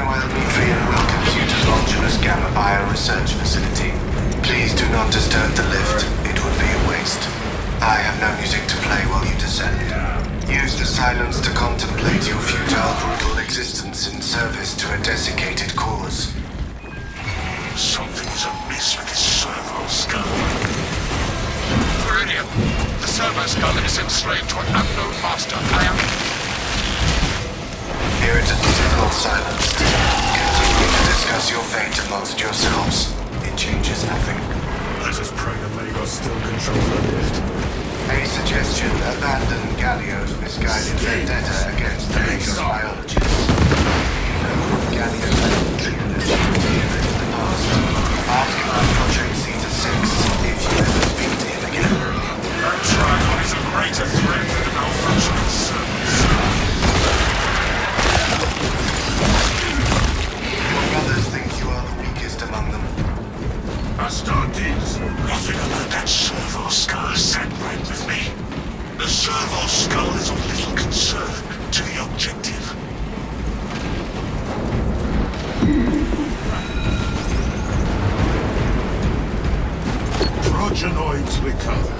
welcomes you to Longinus Gamma Bioresearch Facility. Please do not disturb the lift. It would be a waste. I have no music to play while you descend. Use the silence to contemplate your futile, brutal existence in service to a desiccated cause. Something's amiss with this servo skull. Viridian, the servo skull is enslaved to an unknown master. Irritants are not silenced. Continue to discuss your fate amongst yourselves. It changes nothing. Let us pray that Magos still controls the lift. A suggestion: abandon Gallio's misguided vendetta against the race biologists. You know, Gallio's tribunes in the past. Ask about Project Zeta 6 if you ever speak to him again. That trial is a greater threat than malfunctioning servants. Your brothers think you are the weakest among them. Astartes, nothing about that servo skull sat right with me. The servo skull is of little concern to the objective. Progenoids recover.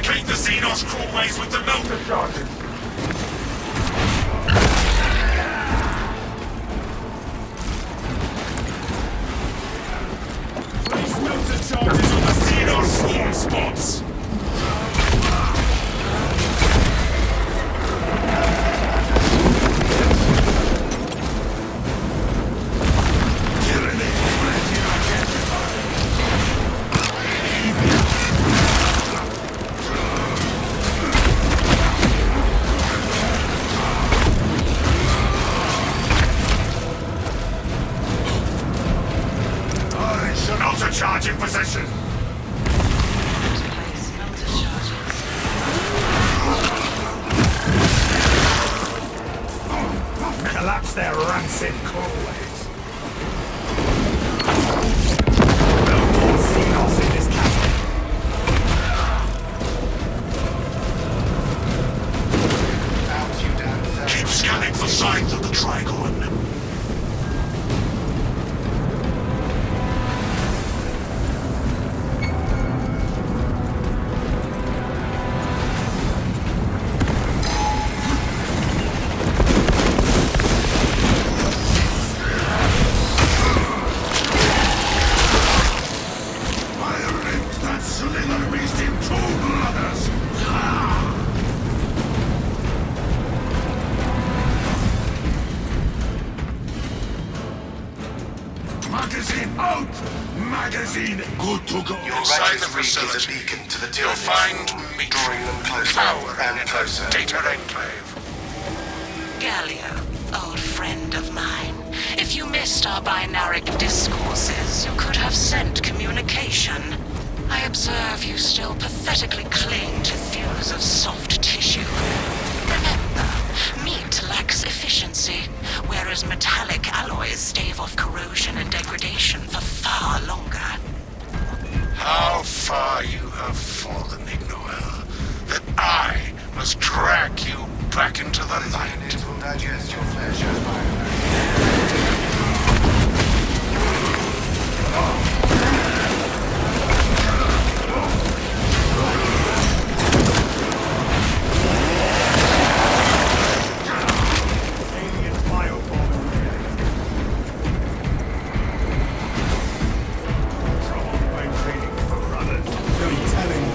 Lubricate the Xenos crawlways with the melter charges. Place melter charges on the Xenos swarm spots. Melter charge in possession. Collapse their rancid crawlways. No more Xenos in this castle. Out, you damn servos. Keep scanning for signs of the Trigon. Magazine out! Magazine good to go. Your Inside righteous the reek is a facility, beacon to the you'll Tyranids, find drawing them closer power and in closer. a data enclave. Gallio, old friend of mine. If you missed our binaric discourses, you could have sent communication. I observe you still pathetically cling to thews of soft tissue. Remember, meat lacks efficiency, whereas metallic alloys stave off corrosion and degradation for far longer. How far you have fallen, Ignoel, that I must drag you back into the light. Tyranids will digest your flesh as fire. Alien bioform. Trombone training for brothers. No telling.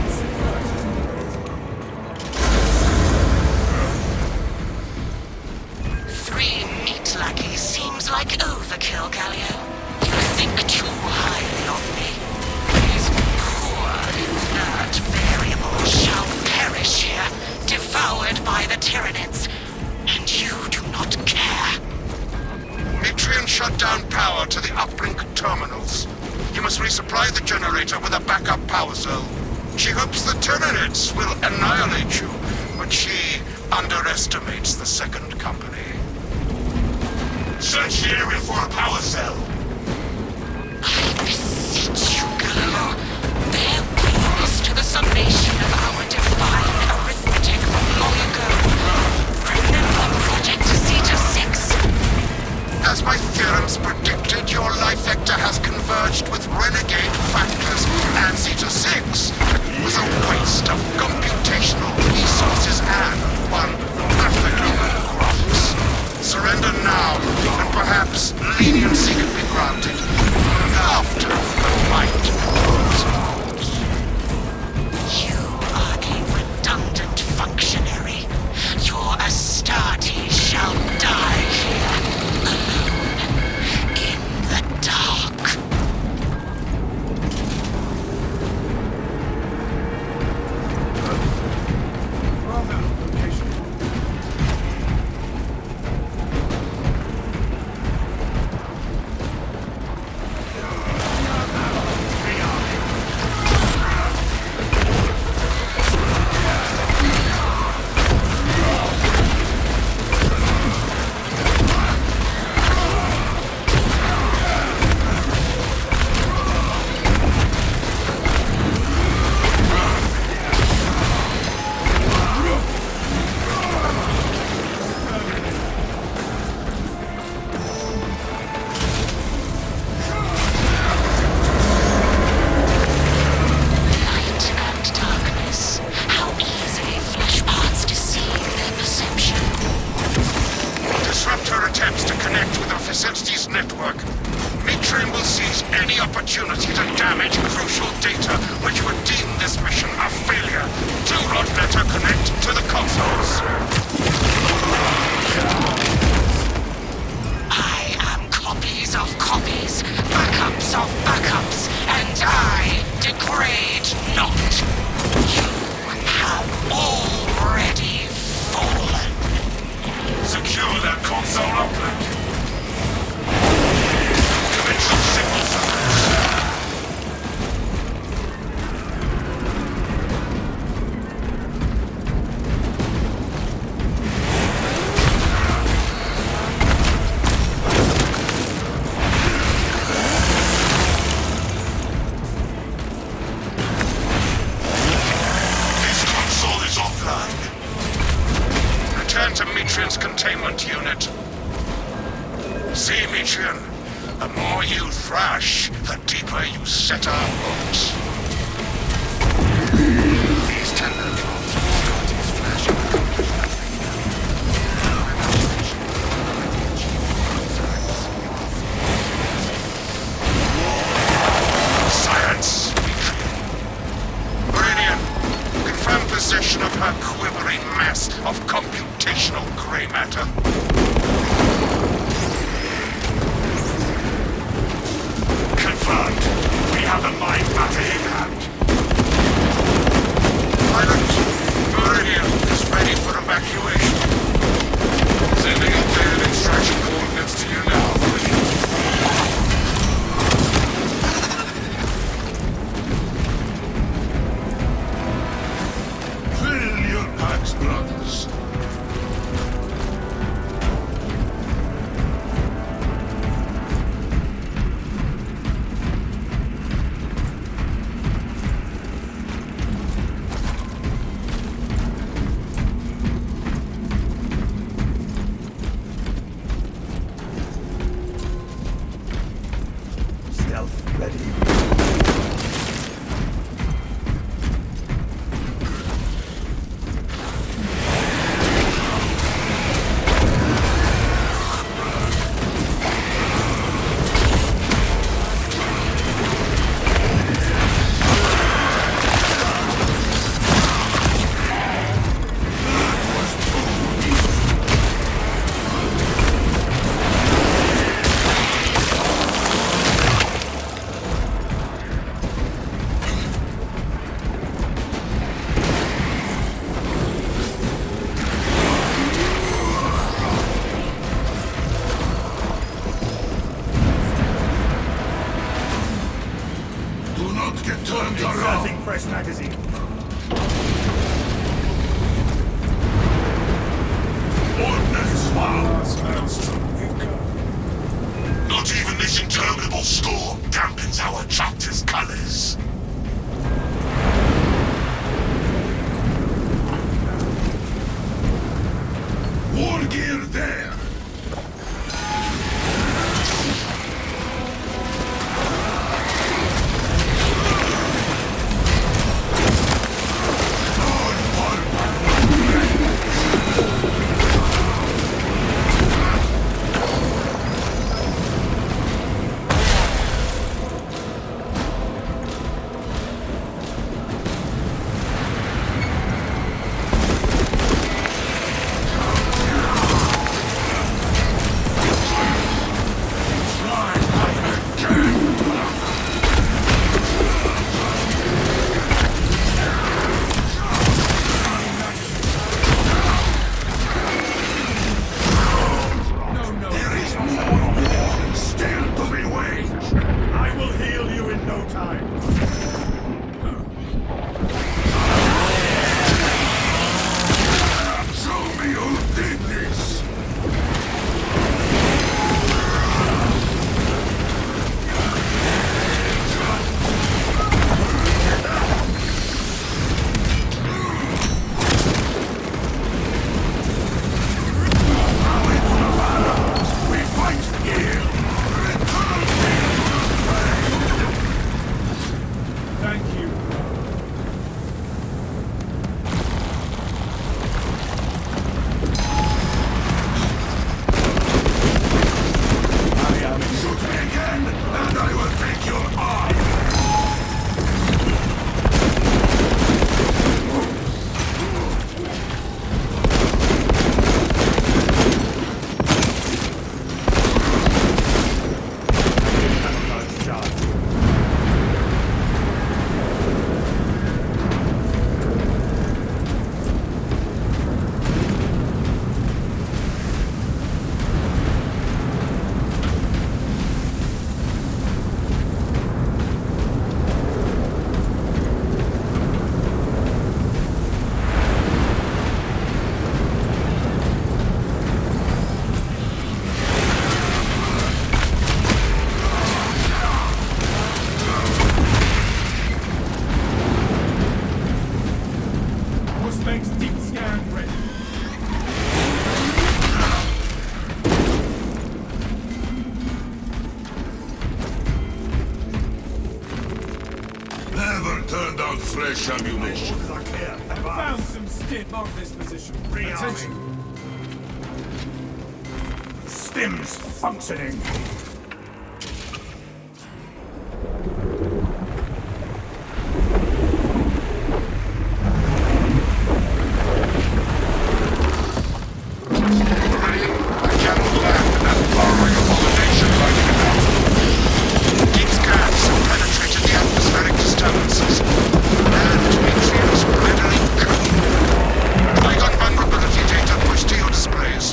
Three meat lackeys seems like overkill, Gallio. You think too highly of me. These poor, inert variables shall perish here, devoured by the Tyranids. And you do not care. Mitrian shut down power to the uplink terminals. You must resupply the generator with a backup power cell. She hopes the Tyranids will annihilate you, but she underestimates the second company. Search the area for a power cell. I beseech you, Gallio. Bear witness to the summation of our divine arithmetic from long ago. Remember Project Zeta 6? As my theorems predicted, your life vector has converged with renegade factors, and Zeta 6 was a waste of computational resources and one perfectly cross. Surrender now, and perhaps leniency can be granted after network. Metrium will seize any opportunity to damage crucial data, which would deem this mission a failure. Do not let her connect to the consoles. I am copies of copies, backups of backups, and I degrade not. You have already fallen. Secure that console outlet. Conventional signal service. This console is offline. Return to Metrian's containment unit. See, Metrian, the more you thrash, the deeper you set our roots. These tender drops will start its flash and accomplish nothing. Science, Metrian. Meridian, confirm possession of her quivering mass of computational gray matter. Confirmed. We have the mind matter in hand. Pilot, Meridian is ready for evacuation. Sending updated extraction coordinates to you now, Meridian. Fill your packs, brothers. Stealth ready. Do not get turned around. Inserting fresh magazine. Ordnance Not even this interminable storm dampens our chapter's colors. War gear there. fresh ammunition. Found some stim. Mark this position. Attention. Stim's functioning. Already, I cannot land in that far-away abomination like it out. Deep scans have penetrated the atmospheric disturbances, and Atrium's readily cool. Polygon vulnerability data pushed to your displays.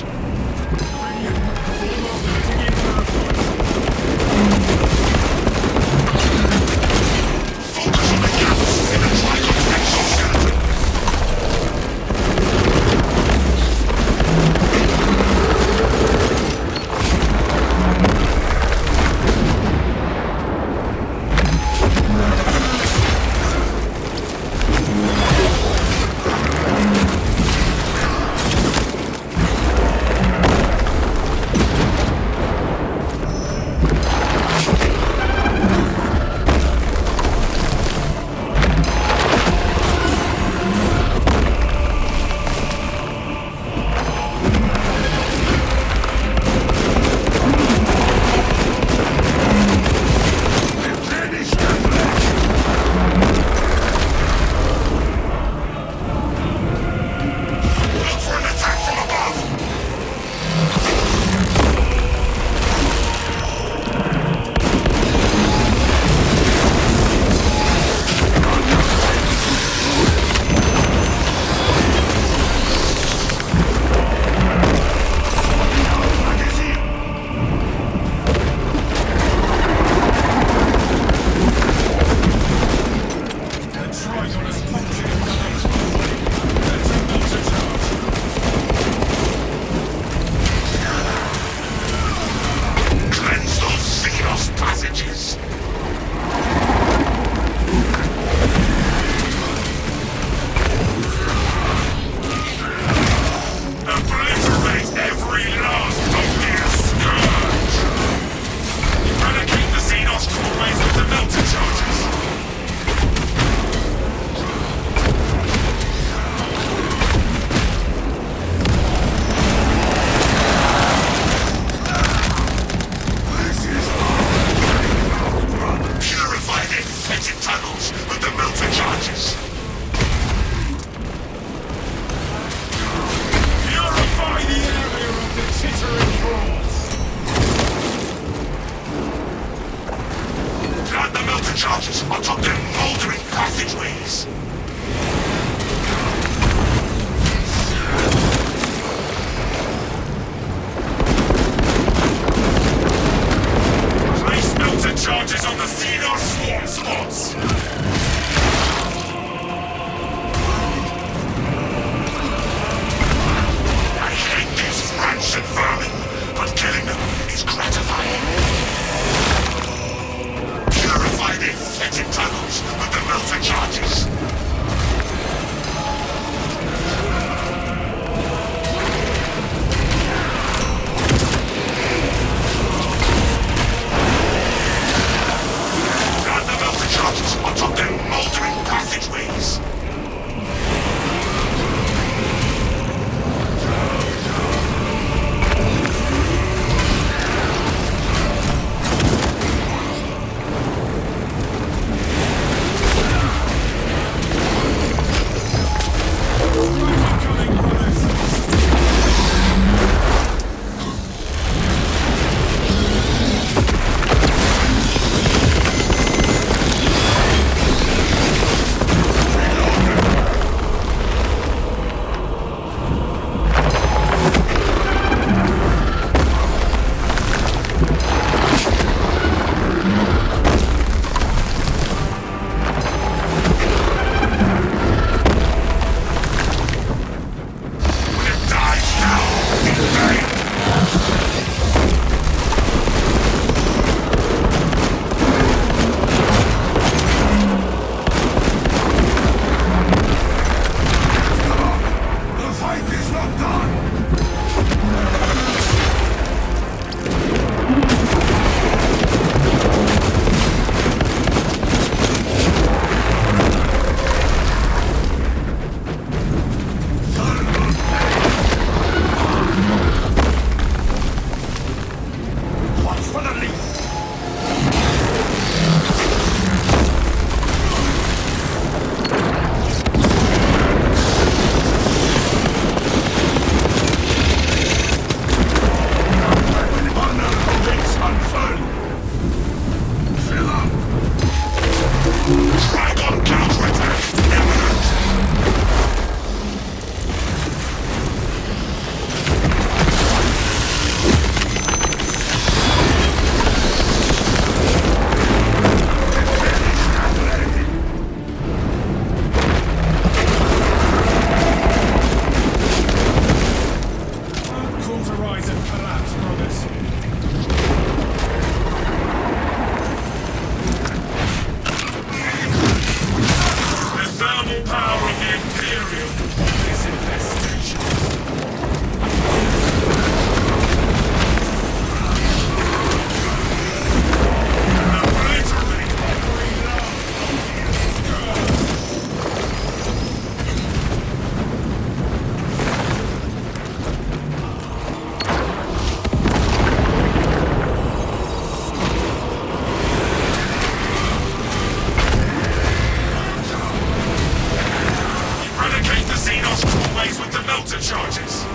Always with the melter charges.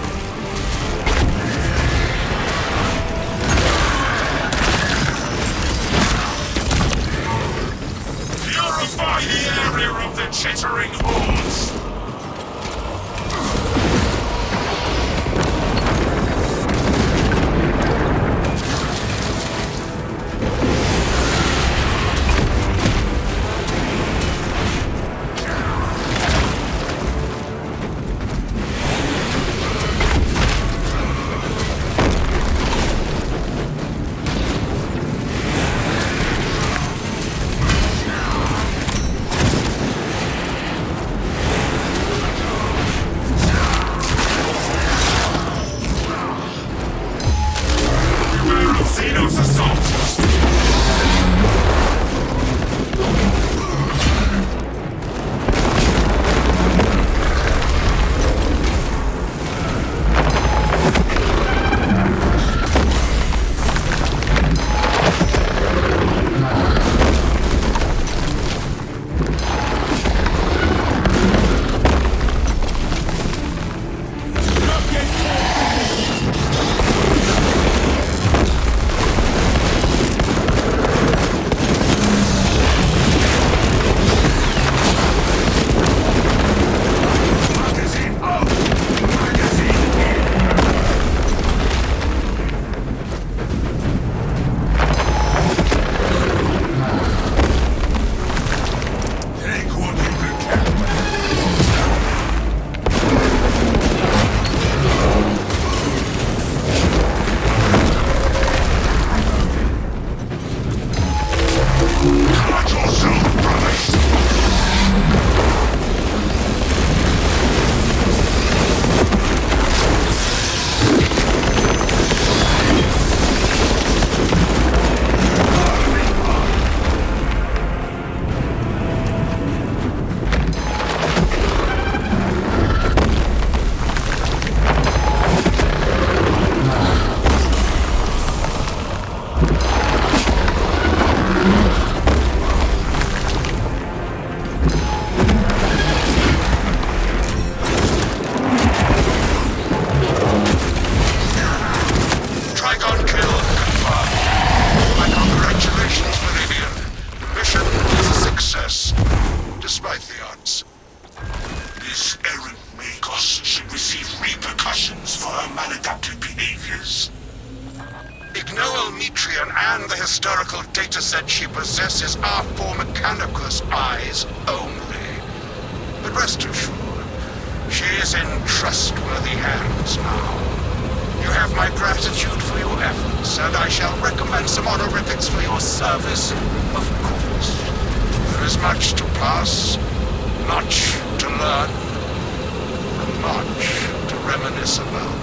Purify the area of the chittering hordes! Xenos assault! Despite the odds. This errant Magos should receive repercussions for her maladaptive behaviors. Ignoel Metrian and the historical dataset she possesses are for Mechanicus eyes only. But rest assured, she is in trustworthy hands now. You have my gratitude for your efforts, and I shall recommend some honorifics for your service, of course. There is much to pass, much to learn, and much to reminisce about.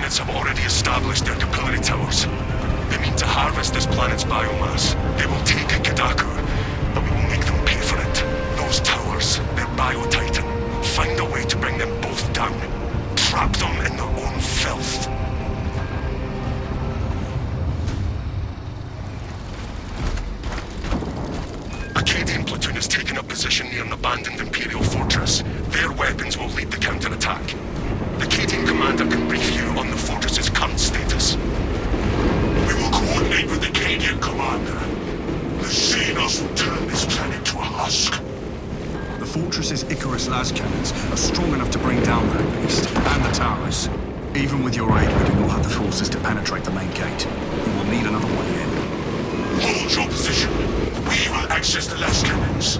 units have already established their capillary towers. They mean to harvest this planet's biomass. They will take Kadaku, but we will make them pay for it. Those towers, they're bio-titan. Find a way to bring them both down. Trap them in their own filth. Acadian platoon has taken up position near an abandoned Imperial fortress. Their weapons will lead the counterattack. The Acadian commander can brief you on the fortress's current status. We will coordinate with the Acadian commander. The Xenos will turn this planet to a husk. The fortress's Icarus las cannons are strong enough to bring down that beast, and the towers. Even with your aid, we do not have the forces to penetrate the main gate. We will need another way in. Hold your position. We will access the las cannons.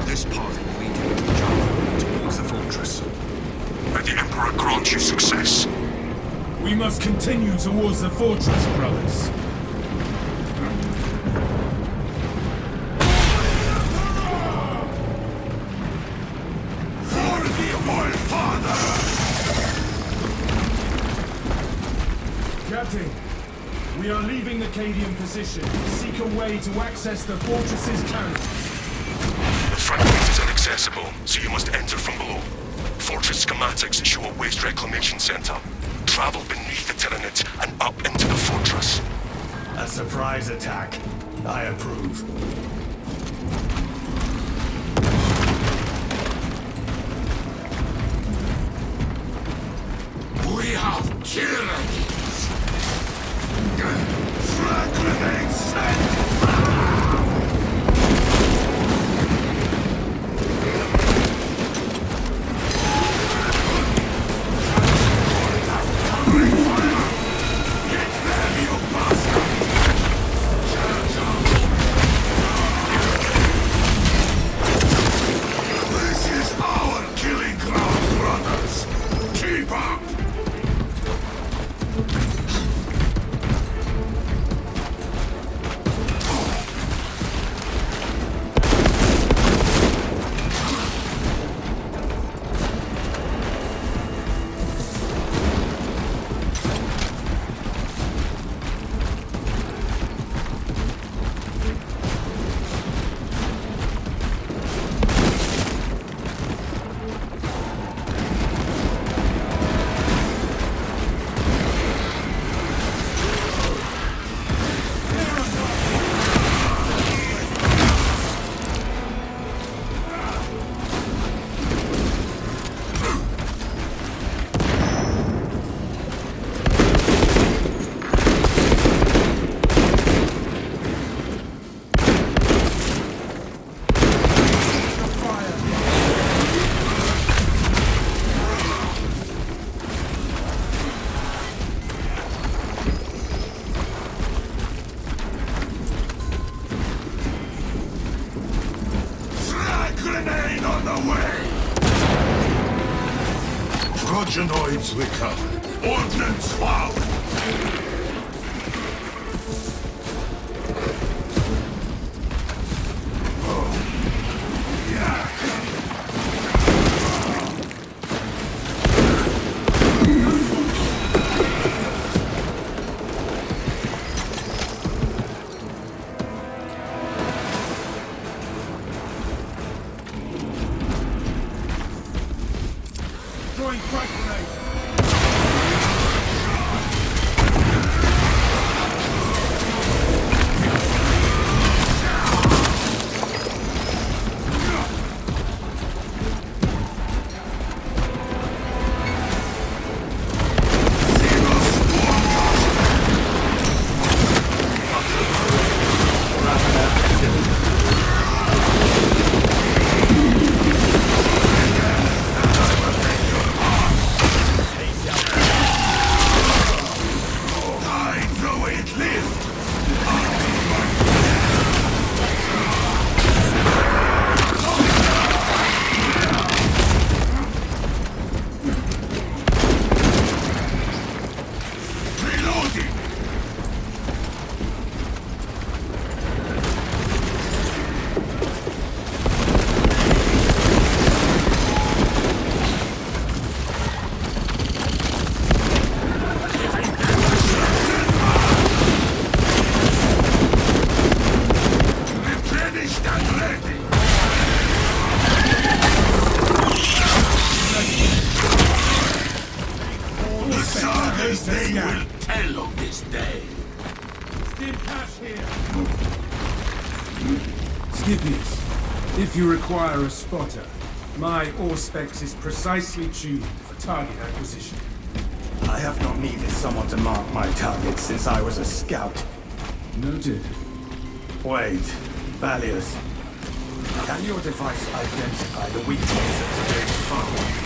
This path will lead you into the jungle, towards the fortress. May the Emperor grant you success. We must continue towards the fortress, brothers. For the Royal Father! Captain, we are leaving the Cadian position. Seek a way to access the fortress's cannon. The front gate is inaccessible, so you must enter from below. Fortress schematics show a waste reclamation center. Travel beneath the Tyranid and up into the fortress. A surprise attack. I approve. We have tyrannies! Frag grenades set! This is our killing ground, brothers! Keep up! Grenade on the way! Progenoids recovered. Ordnance found. Throwing frag grenade. The sagas they will tell of this day. Stim cash here. Skippies, if you require a spotter, my Auspex is precisely tuned for target acquisition. I have not needed someone to mark my targets since I was a scout. Noted. Wait, Valius. Can your device identify the weaknesses of today's foe?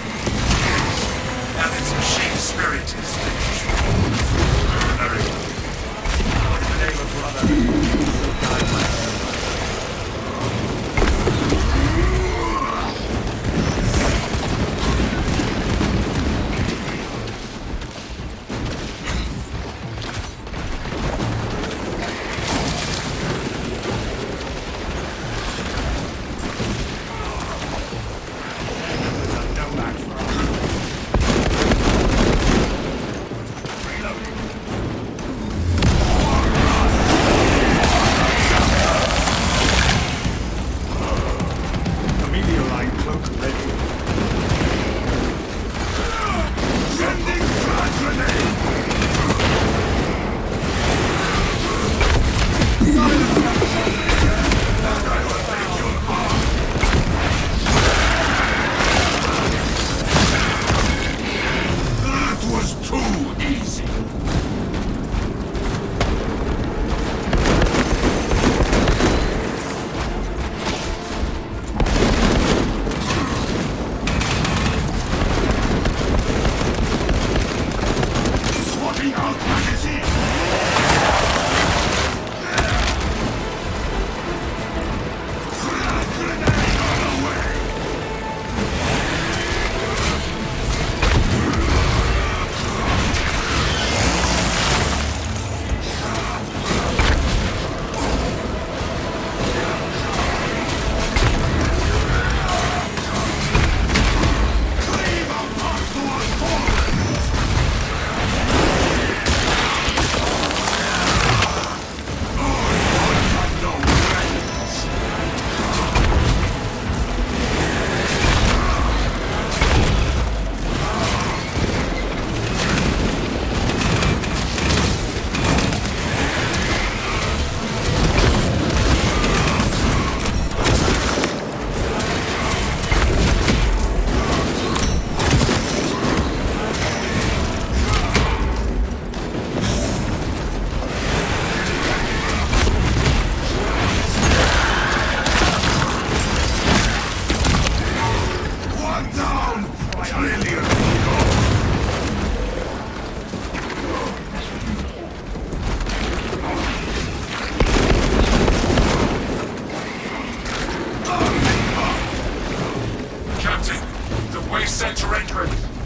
And its machine spirit is finished. Very well. In the name of brother, guide my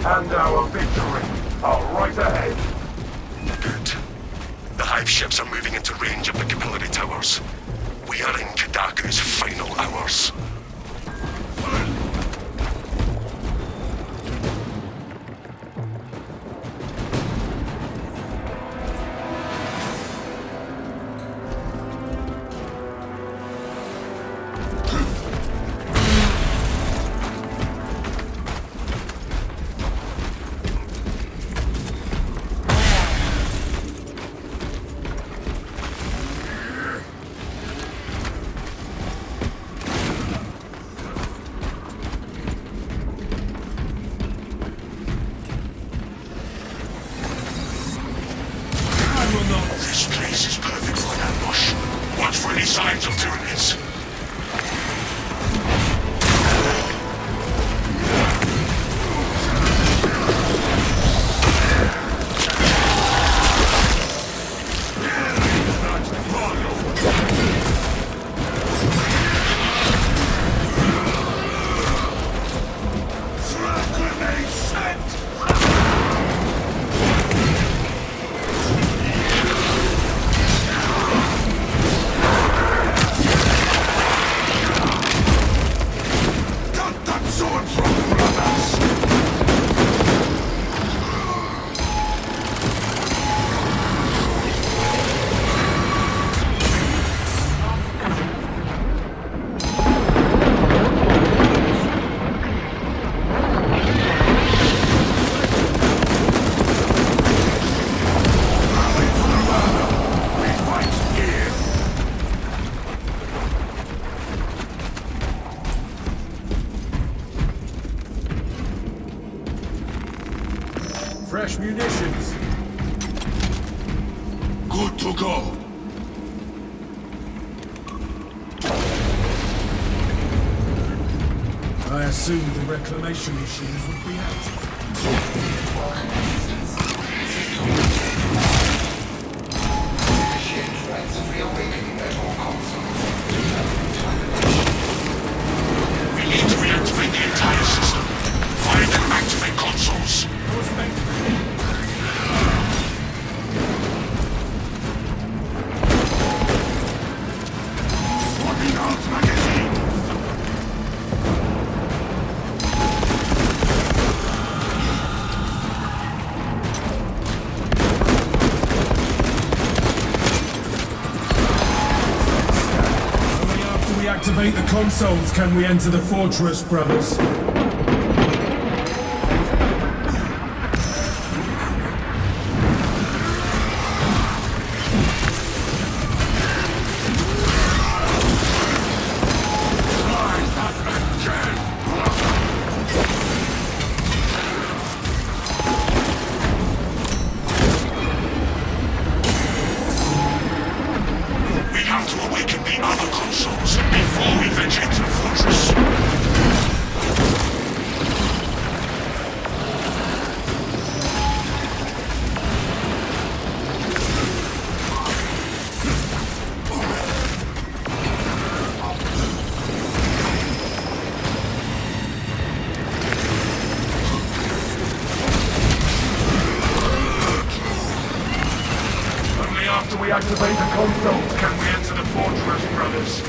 And our victory are right ahead. Good. The Hive ships are moving into range of the capillary towers. We are in Kadaku's final hours. This place is perfect for an ambush. Watch for any signs of Tyranids. supplies. Good to go. I assumed the reclamation machines would be active. Initiate rites of reawakening at all consoles. We need to reactivate the entire system. Find and activate consoles. Swapping out magazine. Only after we activate the consoles can we enter the fortress, brothers. We have to awaken the other consoles before we venture into the fortress. Only after we activate the consoles can we enter the fortress, brothers.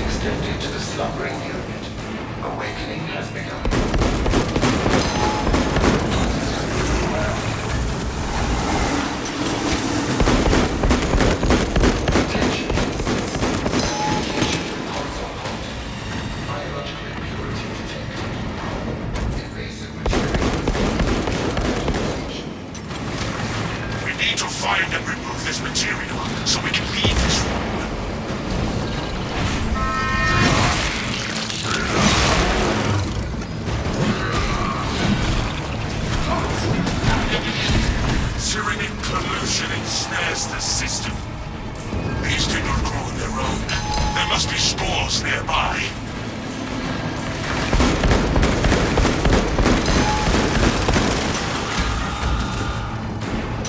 Extended to the slumbering unit. Awakening has begun. Attention. Communication to console content. Biological impurity detected. Invasive material. We need to find and remove this material so we can leave this room. Tyrannic pollution ensnares the system. These do not grow on their own. There must be spores nearby.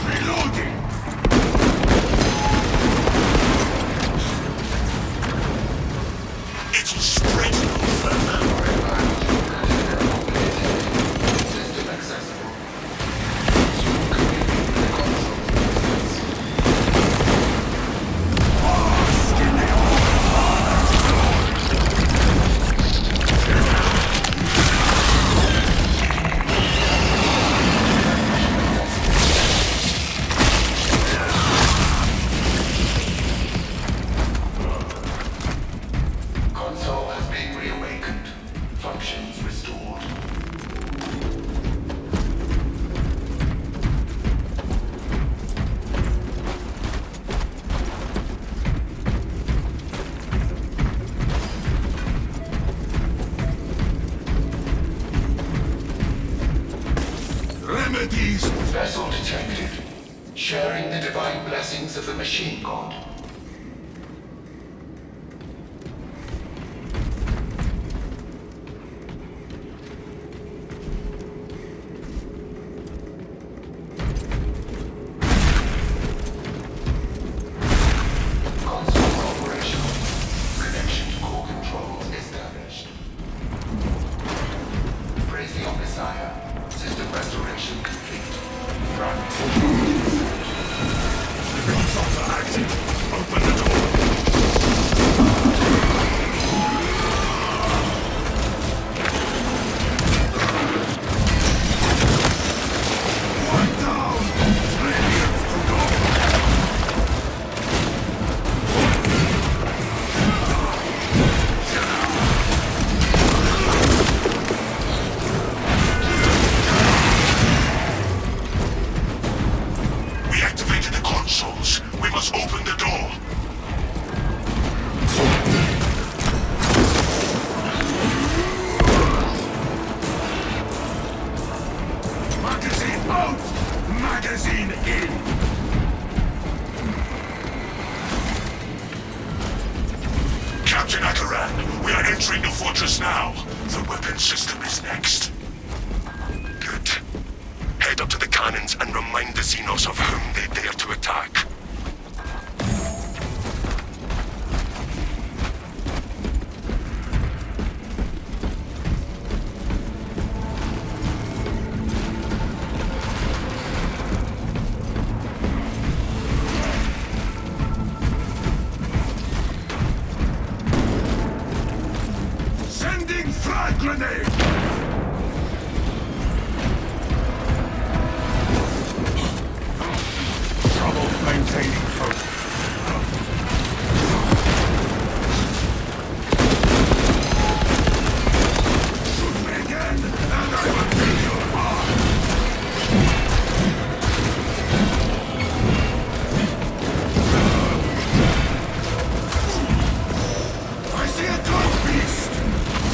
Reloading! It will spread no further. System accessible. Console has been reawakened. Functions restored. Remedies! Vessel detected. Sharing the divine blessings of the machine god. Console operational. Connection to core controls established. Praise the Omnissiah. System restoration complete. Run. The consoles are active. entering the fortress now. The weapon system is next. Good. Head up to the cannons and remind the Xenos of whom they dare to attack. Sending frag grenade! Trouble maintaining focus. Shoot me again, and I will take your heart! I see a god beast!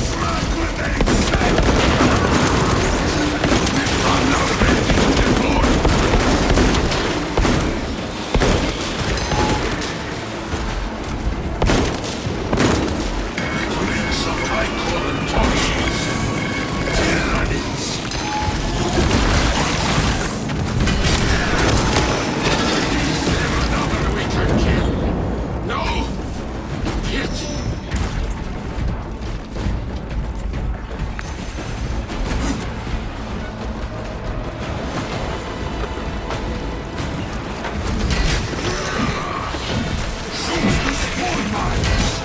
Frag grenade set! Run out of it! Deploy! Putting some high carbon toxins. Tyranids. Is there another we can kill? No! Pity. Shoot the spawn mines!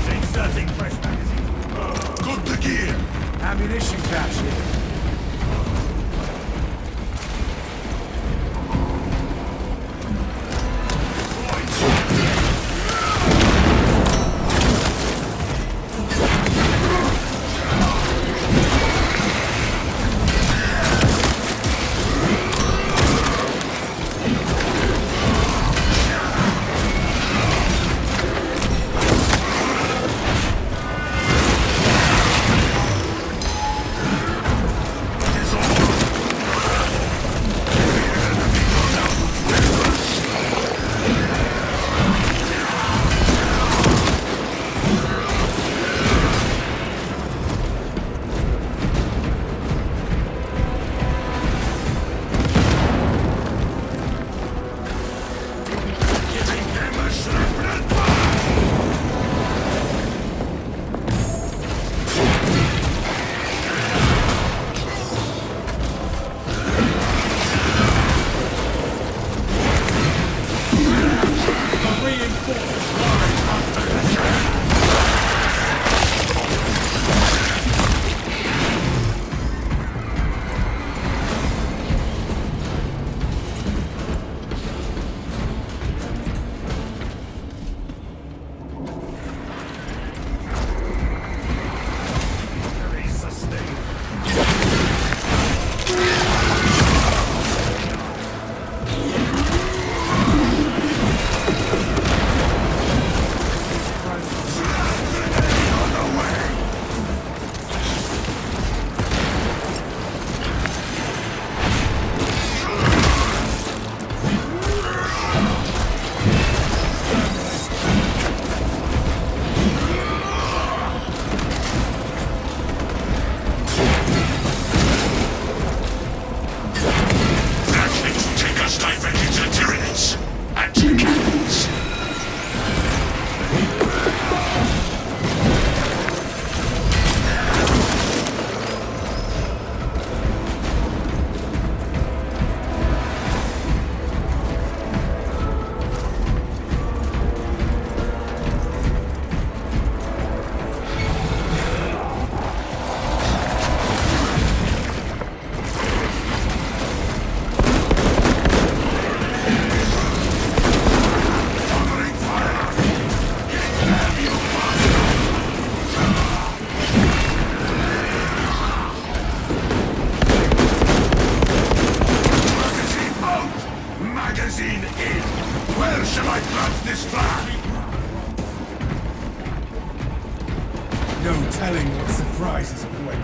Inserting fresh magazine. Got the gear! Ammunition cache here. Getting them a shrapnel back! Where shall I plant this flag? No telling what surprises await.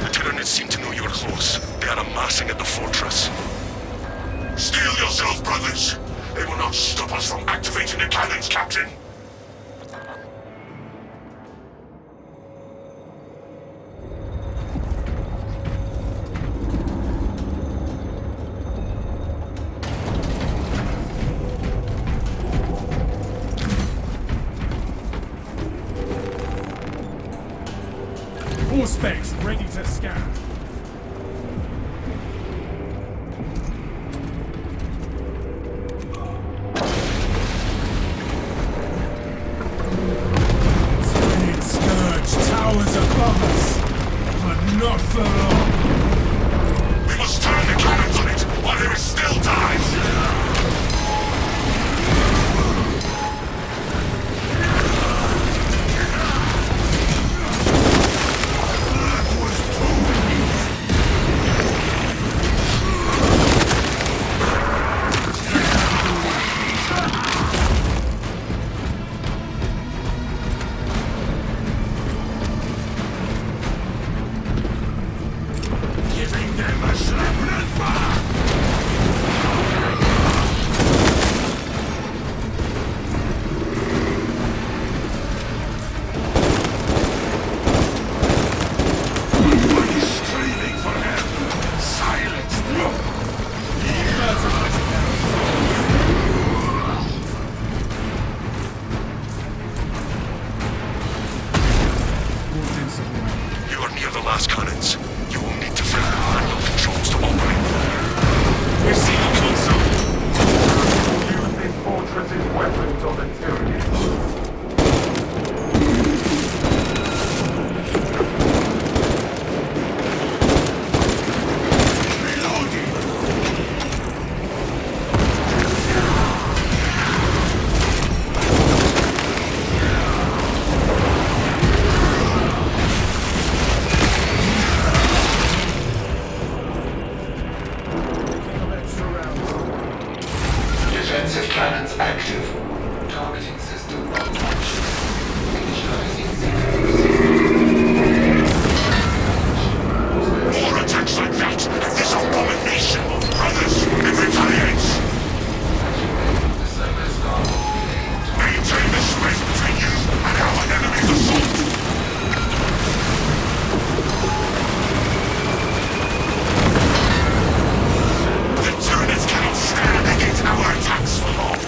The Tyranids seem to know you're close. They are amassing at the fortress. Steel yourself, brothers! They will not stop us from activating the cannons, Captain! All specs ready to scan. Twin Scourge towers above us, but not for long. We must turn the cannons on it while there is still time! Giving them a slap back! Are you screaming for help? Silence them! You are near the last cannons. You will need to find the manual controls to operate. We're seeing console. Use this fortress's weapons on the Tyranids. Defensive cannons active. Targeting system malfunction. Initializing More attacks like that, and this abomination, brothers, it retaliates! Maintain the space between you and our enemy's assault! The Tyranids cannot stand against our attacks for long!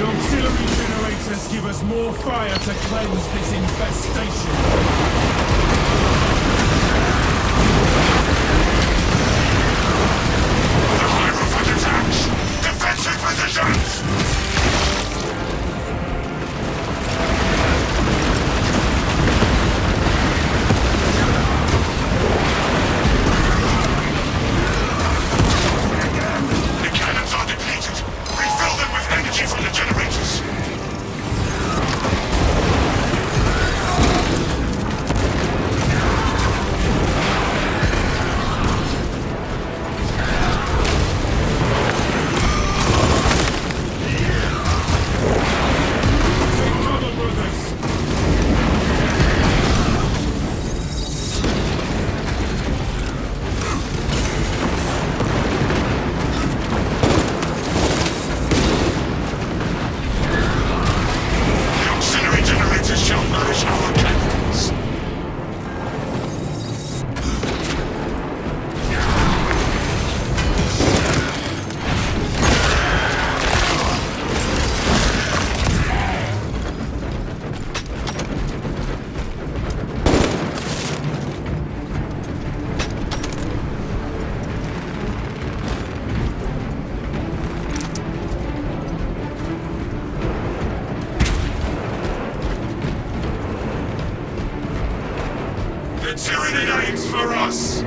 auxiliary generators give us more fire to cleanse this infestation. The Hierophant attacks! Defensive positions! The cannons are depleted. Refill them with energy from the generators. Take cover, brothers! The auxiliary generators shall nourish our cannons. The tyranny aims for us.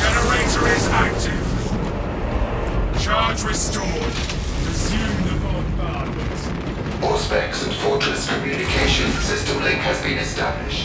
Generator is active. Charge restored. Resume the bombardment. Auspex and Fortress communication system link has been established.